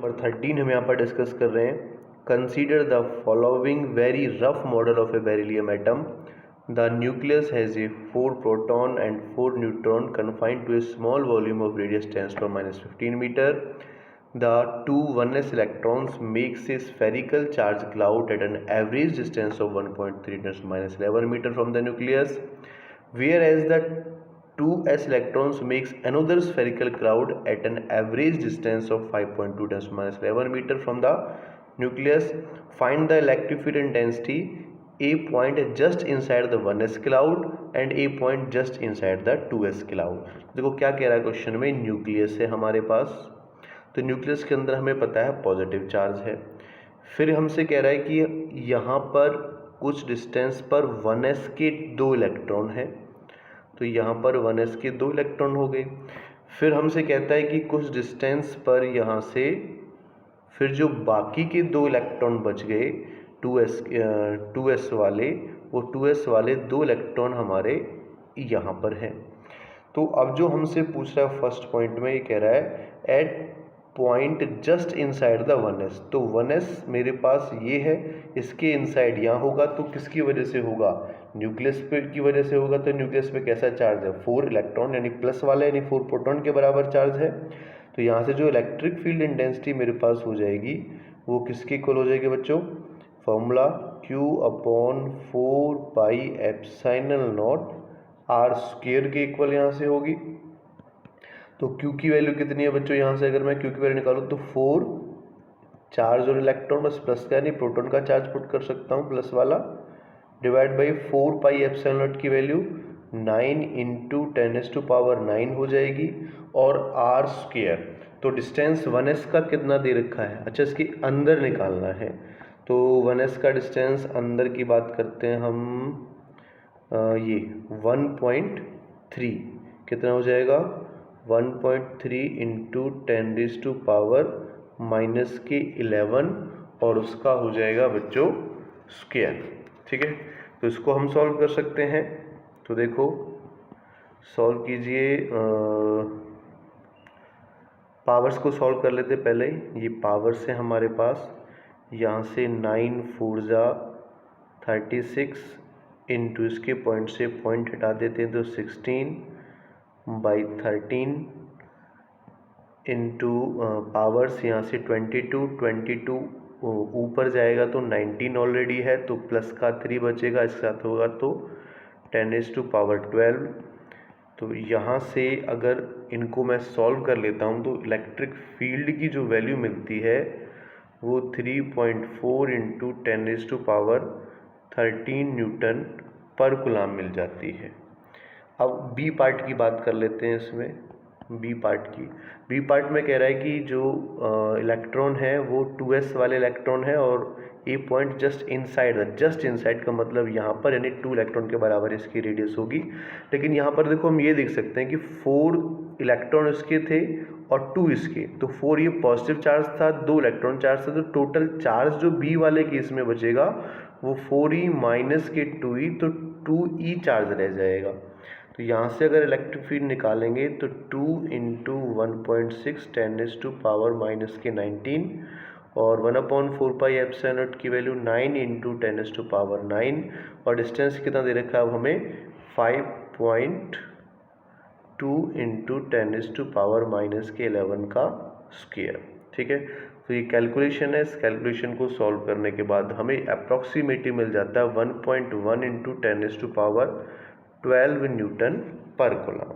Number 13 हम यहाँ पर डिस्कस कर रहे हैं। Consider the following very rough model of A beryllium atom. The nucleus has a 4 proton and 4 neutron confined to a small volume of radius 10⁻⁻15 meter. The two 1s electrons makes a spherical charge cloud at an average distance of 1.3 10⁻11 meter from the nucleus, whereas the 2s electrons makes another spherical cloud at an average distance of 5.2 10⁻11 meter from the nucleus. Find the electric field intensity a point just inside the 1s cloud and a point just inside the 2s cloud. देखो क्या कह रहा है question में, nucleus है हमारे पास, तो nucleus के अंदर हमें पता है पॉजिटिव चार्ज है। फिर हमसे कह रहा है कि यहाँ पर कुछ डिस्टेंस पर 1s के 2 इलेक्ट्रॉन हैं, तो यहाँ पर 1s के 2 इलेक्ट्रॉन हो गए। फिर हमसे कहता है कि कुछ डिस्टेंस पर यहाँ से फिर जो बाकी के 2 इलेक्ट्रॉन बच गए 2s वाले, वो 2s वाले 2 इलेक्ट्रॉन हमारे यहाँ पर हैं। तो अब जो हमसे पूछ रहा है फर्स्ट पॉइंट में, ये कह रहा है at point just inside the 1s, तो 1s मेरे पास ये है, इसके इनसाइड यहाँ होगा, तो किसकी वजह से होगा, न्यूक्लियस पे की वजह से होगा। तो न्यूक्लियस पे कैसा चार्ज है, 4 इलेक्ट्रॉन यानी प्लस वाला, यानी 4 प्रोटॉन के बराबर चार्ज है। तो यहाँ से जो इलेक्ट्रिक फील्ड इंटेंसिटी मेरे पास हो जाएगी वो किसके इक्वल हो जाएगी बच्चों, फॉर्मूला Q/4πε0 r² के इक्वल यहाँ से होगी। तो Q की वैल्यू कितनी है बच्चों, यहाँ से अगर मैं Q की वैल्यू निकालूँ तो 4 चार्ज और इलेक्ट्रॉन, बस प्लस का नहीं प्रोटॉन का चार्ज पुट कर सकता हूँ प्लस वाला, डिवाइड बाई 4πε0 की वैल्यू 9 × 10⁻9 हो जाएगी, और r², तो डिस्टेंस 1s का कितना दे रखा है, अच्छा इसके अंदर निकालना है। तो 1s का डिस्टेंस अंदर की बात करते हैं हम, ये 1.3 कितना हो जाएगा, 1.3 × 10⁻11 और उसका हो जाएगा बच्चों स्क्वायर। ठीक है, तो इसको हम सॉल्व कर सकते हैं। तो देखो सॉल्व कीजिए, पावर्स को सॉल्व कर लेते पहले। ये पावर्स है हमारे पास, यहाँ से 9 4 36 इंटू इसके पॉइंट से पॉइंट हटा देते हैं तो 16/13 इंटू पावर्स यहाँ से 22 ऊपर जाएगा तो 19 ऑलरेडी है, तो प्लस का 3 बचेगा, इसके साथ होगा तो 10⁻12। तो यहाँ से अगर इनको मैं सॉल्व कर लेता हूँ तो इलेक्ट्रिक फील्ड की जो वैल्यू मिलती है वो 3.4 × 10⁻13 न्यूटन पर कूलम मिल जाती है। अब बी पार्ट की बात कर लेते हैं इसमें, बी पार्ट में कह रहा है कि जो इलेक्ट्रॉन है वो 2s वाले इलेक्ट्रॉन है और ए पॉइंट जस्ट इनसाइड का मतलब यहाँ पर, यानी 2 इलेक्ट्रॉन के बराबर इसकी रेडियस होगी। लेकिन यहाँ पर देखो हम ये देख सकते हैं कि 4 इलेक्ट्रॉन इसके थे और 2 इसके, तो 4 ये पॉजिटिव चार्ज था, 2 इलेक्ट्रॉन चार्ज था, तो टोटल चार्ज जो बी वाले केस में बचेगा वो 4e माइनस के 2e, तो 2e चार्ज रह जाएगा। तो यहाँ से अगर इलेक्ट्रिक फील्ड निकालेंगे तो 2 × 1.6 10⁻⁻19 और 1/4πε0 की वैल्यू 9 × 10⁻9 और डिस्टेंस कितना दे रखा है अब हमें 5.2 × 10⁻11 का स्क्वायर। ठीक है, तो ये कैलकुलेशन है, इस कैलकुलेशन को सॉल्व करने के बाद हमें अप्रॉक्सीमेटली मिल जाता है 1.1 × 10⁻12 न्यूटन पर कूलम।